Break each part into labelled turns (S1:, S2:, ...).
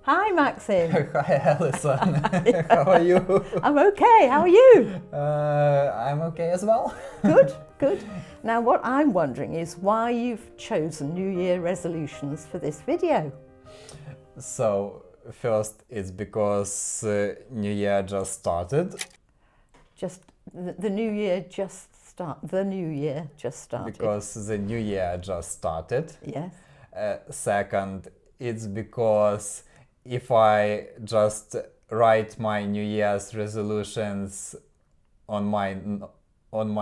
S1: Hi, Maxim.
S2: Hi, Alison. How are you?
S1: I'm okay. How are you?
S2: I'm okay as well.
S1: Good, good. Now, what I'm wondering is why you've chosen New Year resolutions for this video.
S2: So, first, it's because New Year just started.
S1: The new year just started. The new year just started.
S2: Because the New Year just started.
S1: Yes.
S2: Second, it's because if I just write my New Year's resolutions on my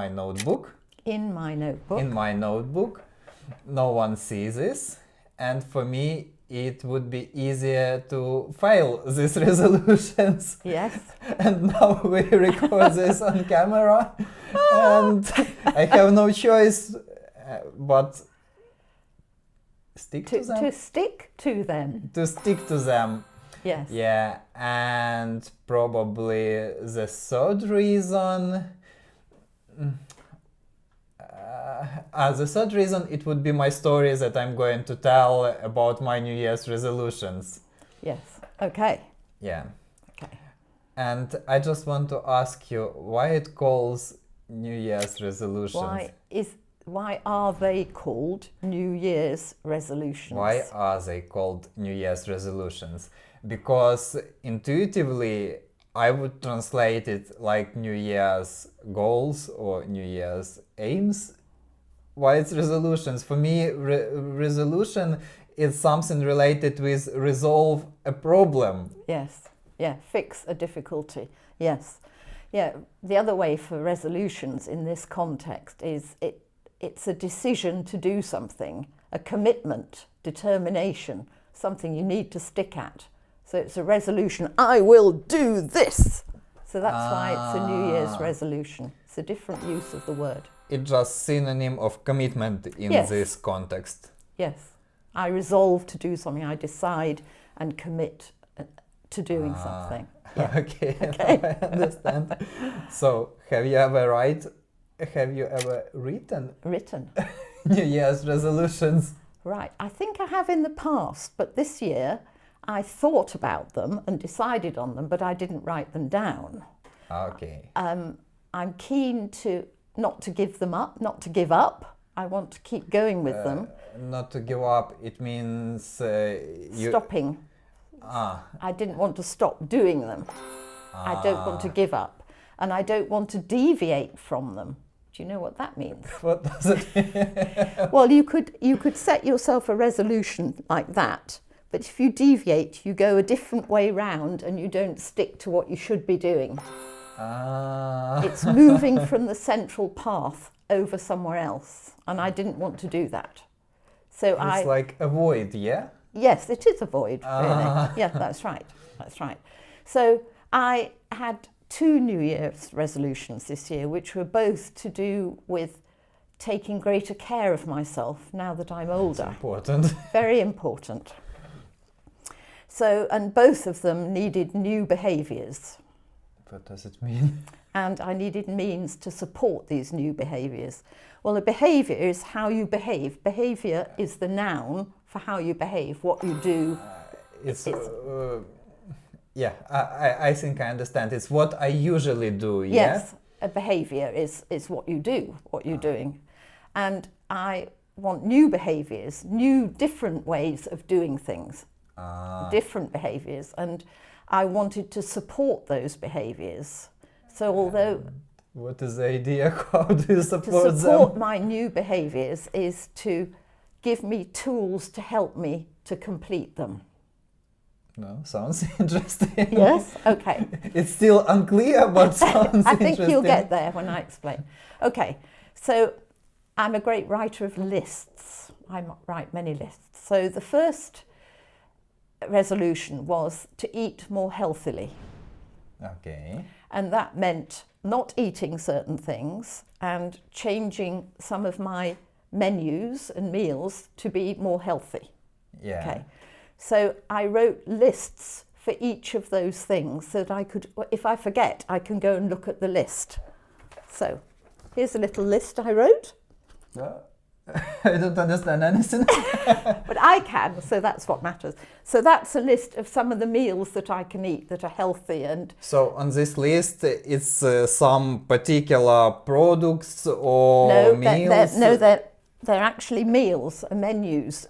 S2: notebook.
S1: In my notebook.
S2: No one sees this, and for me it would be easier to fail these resolutions.
S1: Yes.
S2: And now we record this on camera, and I have no choice but stick to them.
S1: To stick to them.
S2: To stick to them.
S1: Yes.
S2: Yeah, and probably the third reason. The third reason, it would be my story that I'm going to tell about my New Year's resolutions.
S1: Yes. Okay.
S2: Yeah.
S1: Okay.
S2: And I just want to ask you why it calls New Year's resolutions.
S1: Why are they called New Year's resolutions?
S2: Why are they called New Year's resolutions? Because intuitively I would translate it like New Year's goals or New Year's aims. Why it's resolutions? For me, resolution is something related with resolve a problem.
S1: Yes. Yeah. Fix a difficulty. Yes. Yeah. The other way for resolutions in this context is it's a decision to do something, a commitment, determination, something you need to stick at. So it's a resolution, I will do this. So that's why it's a New Year's resolution. It's a different use of the word.
S2: It's just synonym of commitment in this context.
S1: Yes. I resolve to do something. I decide and commit to doing something. Yeah.
S2: Okay. I understand. So have you ever written New Year's resolutions?
S1: Right. I think I have in the past, but this year I thought about them and decided on them, but I didn't write them down.
S2: Okay.
S1: I'm keen not to give up. I want to keep going with them.
S2: Not to give up, it means
S1: stopping. I didn't want to stop doing them. I don't want to give up. And I don't want to deviate from them. Do you know what that means?
S2: What does it mean?
S1: Well, you could set yourself a resolution like that, but if you deviate, you go a different way round and you don't stick to what you should be doing. It's moving from the central path over somewhere else, and I didn't want to do that. So
S2: it's like a void, yeah?
S1: Yes, it is a void, really. Yeah, that's right. That's right. So I had 2 New Year's resolutions this year, which were both to do with taking greater care of myself now that I'm older.
S2: That's important.
S1: Very important. So, and both of them needed new behaviours.
S2: What does it mean?
S1: And I needed means to support these new behaviours. Well, a behaviour is how you behave. Behaviour is the noun for how you behave, what you do.
S2: Yeah, I think I understand. It's what I usually do, yeah?
S1: Yes, a behaviour is what you do, what you're doing. And I want new behaviours, new different ways of doing things, different behaviours. And I wanted to support those behaviours. So although...
S2: What is the idea? How do you support them?
S1: To support my new behaviours is to give me tools to help me to complete them.
S2: No, sounds interesting.
S1: Yes? Okay.
S2: It's still unclear, but sounds interesting.
S1: I think you'll get there when I explain. Okay, so I'm a great writer of lists. I write many lists. So the first resolution was to eat more healthily.
S2: Okay.
S1: And that meant not eating certain things and changing some of my menus and meals to be more healthy.
S2: Yeah.
S1: Okay. So I wrote lists for each of those things so that I could, if I forget, I can go and look at the list. So here's a little list I wrote.
S2: I don't understand anything.
S1: But I can, so that's what matters. So that's a list of some of the meals that I can eat that are healthy. And
S2: So on this list, it's some particular products or meals?
S1: they're actually meals, menus,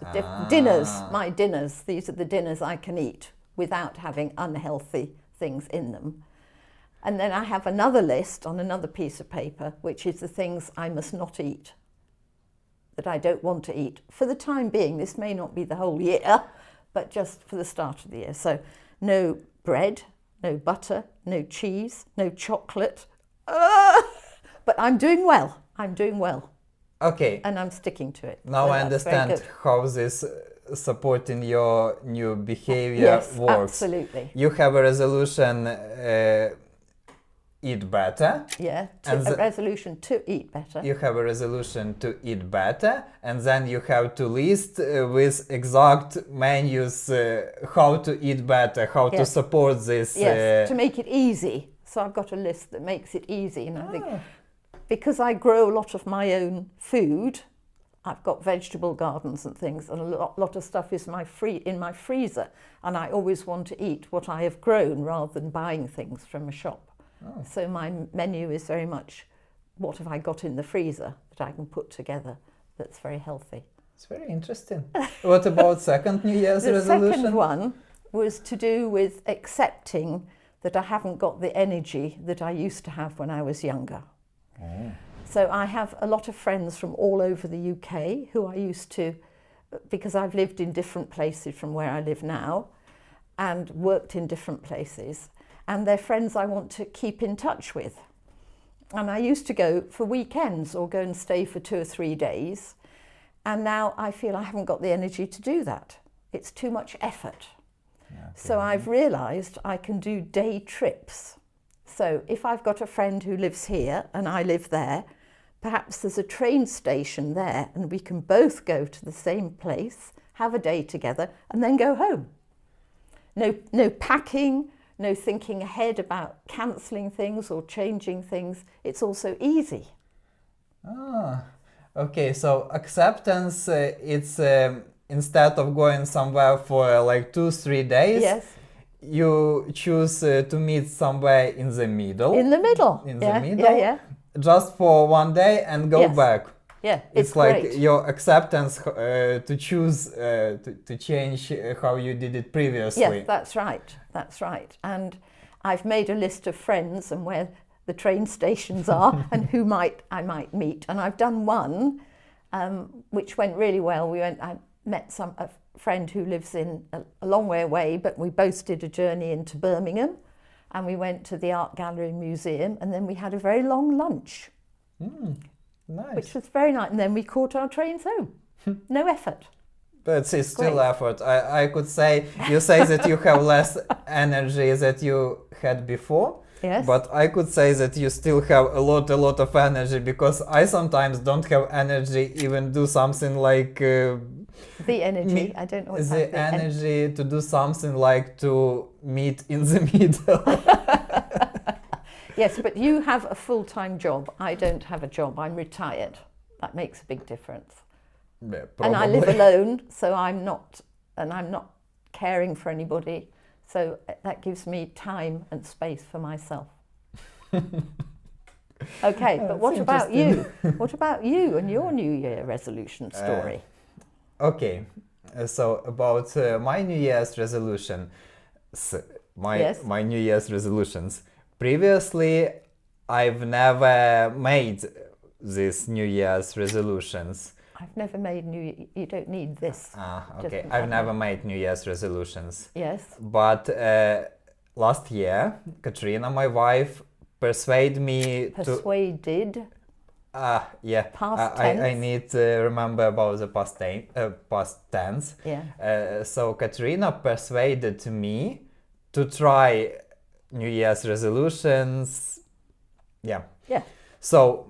S1: dinners, my dinners. These are the dinners I can eat without having unhealthy things in them. And then I have another list on another piece of paper, which is the things I must not eat, that I don't want to eat. For the time being, this may not be the whole year, but just for the start of the year. So no bread, no butter, no cheese, no chocolate. But I'm doing well. I'm doing well.
S2: Okay.
S1: And I'm sticking to it.
S2: Now
S1: So
S2: I
S1: that's very
S2: understand
S1: good.
S2: how this supporting your new behavior
S1: Yes,
S2: works.
S1: absolutely.
S2: You have a resolution, eat better.
S1: Yeah,
S2: And
S1: a resolution to eat better.
S2: You have a resolution to eat better, and then you have to list with exact menus how to eat better, how to
S1: Yes.
S2: support this.
S1: Yes, to make it easy. So I've got a list that makes it easy. And I think because I grow a lot of my own food, I've got vegetable gardens and things, and a lot of stuff is in my freezer. And I always want to eat what I have grown rather than buying things from a shop. So my menu is very much what have I got in the freezer that I can put together that's very healthy.
S2: It's very interesting. What about second New Year's
S1: The
S2: resolution?
S1: second one was to do with accepting that I haven't got the energy that I used to have when I was younger. So I have a lot of friends from all over the UK who I used to, because I've lived in different places from where I live now and worked in different places, and they're friends I want to keep in touch with. And I used to go for weekends or go and stay for 2 or 3 days, and now I feel I haven't got the energy to do that. It's too much effort. So I've realised I can do day trips. So if I've got a friend who lives here and I live there, perhaps there's a train station there and we can both go to the same place, have a day together and then go home. No packing, no thinking ahead about cancelling things or changing things. It's also easy.
S2: Okay, so acceptance, it's instead of going somewhere for like 2-3 days,
S1: Yes.
S2: you choose to meet somewhere in the middle.
S1: In the middle.
S2: In
S1: yeah,
S2: the middle.
S1: Yeah.
S2: Just for one day and go
S1: Yes.
S2: back.
S1: Yeah,
S2: It's like
S1: great.
S2: your acceptance to choose to change how you did it previously.
S1: Yes, that's right. That's right. And I've made a list of friends and where the train stations are and who I might meet. And I've done one which went really well. I met a friend who lives in a long way away, but we both did a journey into Birmingham, and we went to the Art Gallery Museum, and then we had a very long lunch,
S2: Nice.
S1: which was very nice. And then we caught our trains home. No effort.
S2: But it's still
S1: Great.
S2: effort. I could say, you say that you have less energy that you had before.
S1: Yes.
S2: But I could say that you still have a lot of energy, because I sometimes don't have energy even do something like
S1: The energy. I don't know what's
S2: the energy to do something like to meet in the middle.
S1: Yes, but you have a full-time job. I don't have a job. I'm retired. That makes a big difference.
S2: Yeah,
S1: And I live alone, so I'm not caring for anybody. So that gives me time and space for myself. Okay, but what about you? What about you and your New Year resolution story?
S2: Okay, so about my New Year's resolution, my New Year's resolutions. Previously, I've never made these New Year's resolutions.
S1: I've never made you don't need this.
S2: Okay, I've never made New Year's resolutions.
S1: Yes.
S2: But last year, Katrina, my wife, persuaded me
S1: Persuaded.
S2: yeah.
S1: Past
S2: I
S1: tense.
S2: need to remember about the past tense.
S1: Yeah.
S2: So Katrina persuaded me to try New Year's resolutions. Yeah.
S1: Yeah.
S2: So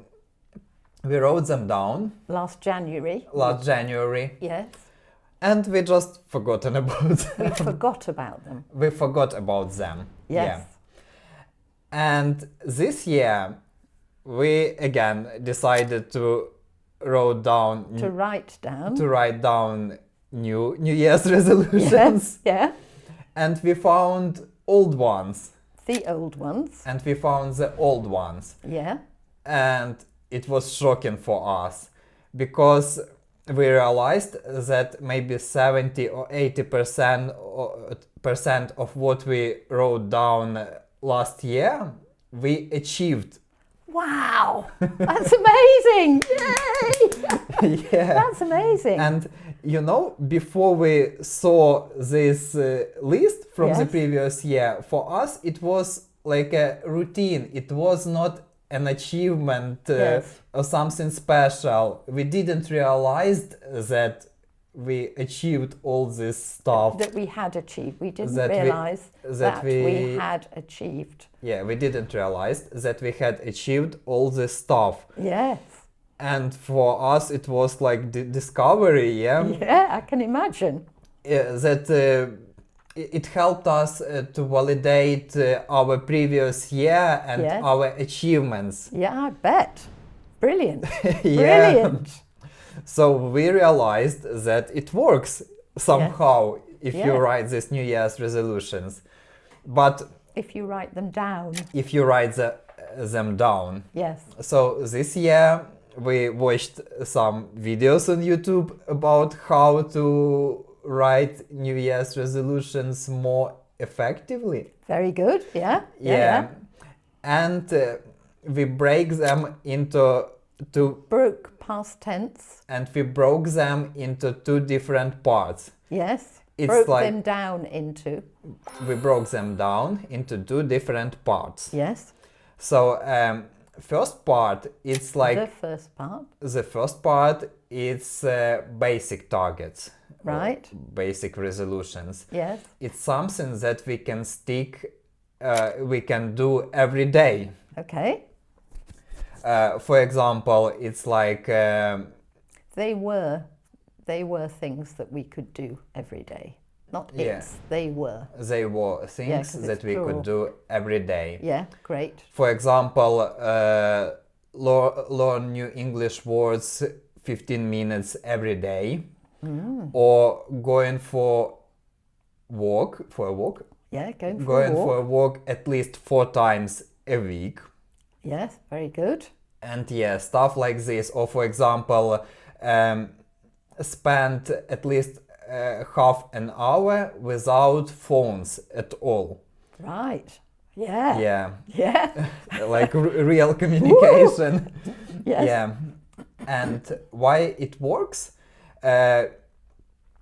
S2: we wrote them down
S1: Last January.
S2: last January,
S1: Yes.
S2: and we just forgotten about them.
S1: We forgot about them.
S2: We forgot about them.
S1: Yes.
S2: Yeah. And this year, we again decided to wrote down
S1: To write down.
S2: New Year's resolutions.
S1: Yes, yeah.
S2: And we found old ones.
S1: The old ones.
S2: And we found the old ones.
S1: Yeah.
S2: And it was shocking for us because we realized that maybe 70 or 80% of what we wrote down last year we achieved.
S1: Wow, that's amazing! Yay!
S2: Yeah.
S1: That's amazing.
S2: And you know, before we saw this list from the
S1: Yes.
S2: previous year, for us it was like a routine. It was not an achievement
S1: Yes.
S2: or something special. We didn't realize that we achieved all this stuff.
S1: That we had achieved. We didn't
S2: That we-
S1: realise
S2: that
S1: that we
S2: we-
S1: had achieved.
S2: Yeah, we didn't realize that we had achieved all this stuff.
S1: Yes.
S2: And for us it was like discovery, yeah?
S1: Yeah, I can imagine.
S2: That it helped us to validate our previous year and
S1: Yes.
S2: our achievements.
S1: Yeah, I bet. Brilliant.
S2: Yeah.
S1: Brilliant.
S2: So we realized that it works somehow if you
S1: Yes.
S2: write these New Year's resolutions. But
S1: If you write them down.
S2: if you write them down.
S1: Yes.
S2: So this year we watched some videos on YouTube about how to write New Year's resolutions more effectively.
S1: Very good. Yeah.
S2: Yeah. And we break them into two,
S1: Broke past tense.
S2: and we broke them into two different parts.
S1: Yes.
S2: It's
S1: Broke
S2: like-
S1: them down into.
S2: We broke them down into two different parts.
S1: Yes.
S2: So first part, it's like
S1: The first part.
S2: the first part, it's basic targets. or
S1: Right.
S2: Basic resolutions.
S1: Yes.
S2: It's something that we can stick, we can do every day.
S1: Okay.
S2: For example, it's like
S1: They were things that we could do every day. Not
S2: Yeah.
S1: it's, they were.
S2: they were things
S1: 'cause
S2: that
S1: it's
S2: we
S1: plural.
S2: could do every day.
S1: Yeah, great.
S2: For example, learn new English words 15 minutes every day, or going for a walk.
S1: Yeah, going for
S2: Going
S1: a walk.
S2: for a walk at least 4 times a week.
S1: Yes, very good.
S2: And yeah, stuff like this. Or for example, spend at least half an hour without phones at all.
S1: Right. Yeah.
S2: Yeah,
S1: Yeah.
S2: like real communication.
S1: Yes.
S2: Yeah. And why it works?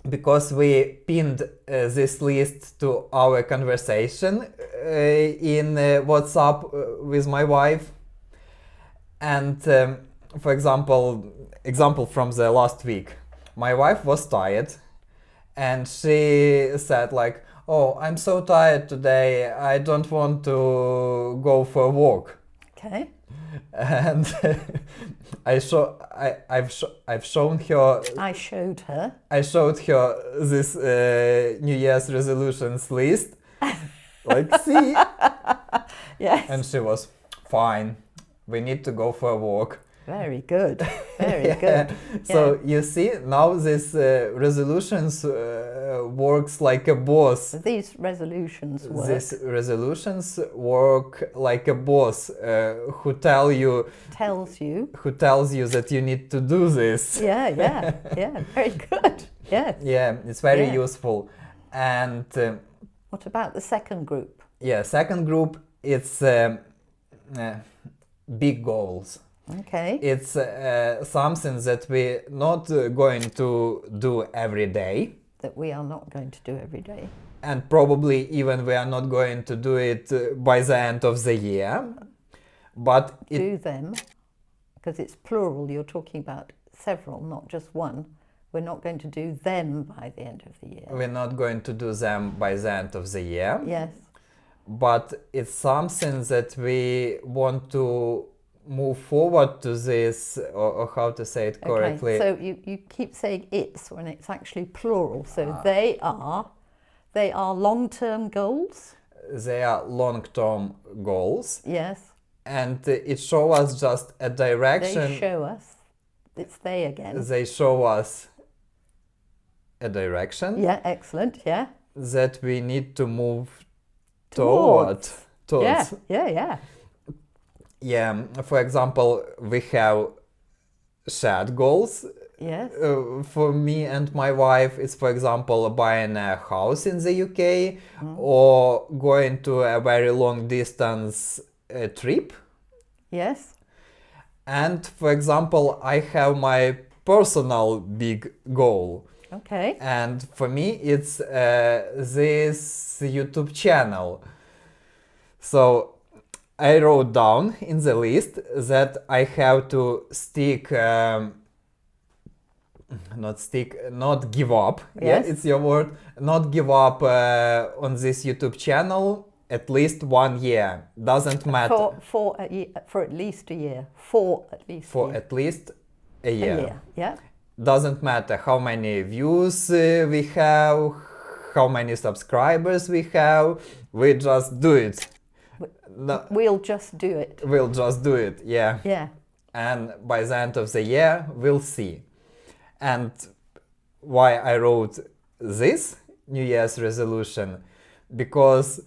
S2: Because we pinned this list to our conversation in WhatsApp with my wife. And for example from the last week, my wife was tired and she said like, "Oh, I'm so tired today, I don't want to go for a walk."
S1: Okay.
S2: And I've shown her,
S1: I showed her.
S2: I showed her this New Year's resolutions list, like, see,
S1: Yes.
S2: and she was fine. We need to go for a walk.
S1: Very good. Very
S2: Yeah.
S1: good.
S2: So you see, now this resolutions works like a boss.
S1: These resolutions work.
S2: These resolutions work like a boss who tells you that you need to do this.
S1: Yeah, yeah, yeah. Very good. Yes.
S2: Yeah, it's very
S1: Yeah.
S2: useful. And
S1: What about the second group?
S2: yeah, second group, it's big goals.
S1: Okay.
S2: It's something that we're not going to do every day,
S1: That we are not going to do every day.
S2: and probably even we are not going to do it by the end of the year. But it,
S1: Do them, because it's plural, you're talking about several, not just one. We're not going to do them by the end of the year.
S2: we're not going to do them by the end of the year.
S1: Yes.
S2: But it's something that we want to move forward to this, or how to say it correctly.
S1: Okay. So you keep saying it's when it's actually plural. So they are long-term goals.
S2: They are long-term goals,
S1: Yes.
S2: and it shows us just a direction.
S1: They show us It's they again.
S2: They show us a direction
S1: Yeah, excellent. Yeah.
S2: that we need to move
S1: Towards.
S2: towards.
S1: Yeah.
S2: Yeah, for example, we have shared goals.
S1: Yes.
S2: For me and my wife, it's, for example, buying a house in the UK or going to a very long distance trip.
S1: Yes.
S2: And, for example, I have my personal big goal.
S1: Okay.
S2: And for me, it's this YouTube channel. So I wrote down in the list that I have to not give up.
S1: Yes.
S2: Yeah, it's your word. Not give up on this YouTube channel at least 1 year. Doesn't matter.
S1: For at least a year. For at least
S2: For
S1: a year.
S2: at least a year.
S1: A year. Yeah.
S2: Doesn't matter how many views we have, how many subscribers we have. We just do it. No,
S1: We'll just do it.
S2: we'll just do it. Yeah.
S1: Yeah.
S2: And by the end of the year, we'll see. And why I wrote this New Year's resolution, because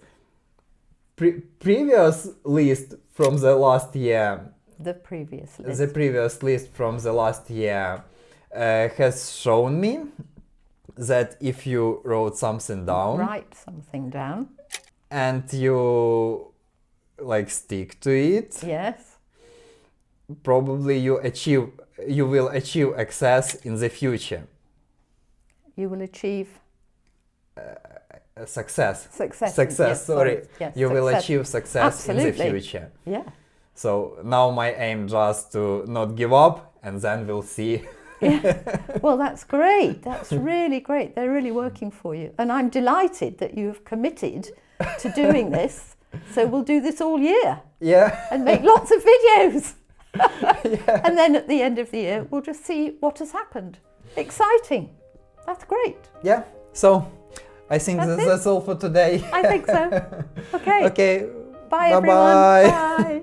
S2: previous list from the last year,
S1: The previous list.
S2: the previous list from the last year has shown me that if you wrote something down
S1: Write something down.
S2: and you like stick to it,
S1: Yes.
S2: probably you will achieve success in the future.
S1: You will achieve
S2: Success.
S1: success.
S2: Yes, sorry.
S1: Yes,
S2: You will
S1: success.
S2: achieve success in the
S1: Absolutely.
S2: future.
S1: Yeah.
S2: So now my aim just to not give up, and then we'll see.
S1: Well, that's great. That's really great. They're really working for you. And I'm delighted that you have committed to doing this. So we'll do this all year
S2: Yeah.
S1: and make lots of videos. And then at the end of the year, we'll just see what has happened. Exciting. That's great.
S2: Yeah. So I think
S1: That's it.
S2: that's all for today.
S1: I think so. Okay.
S2: Okay.
S1: Bye,
S2: Bye-bye.
S1: everyone. Bye.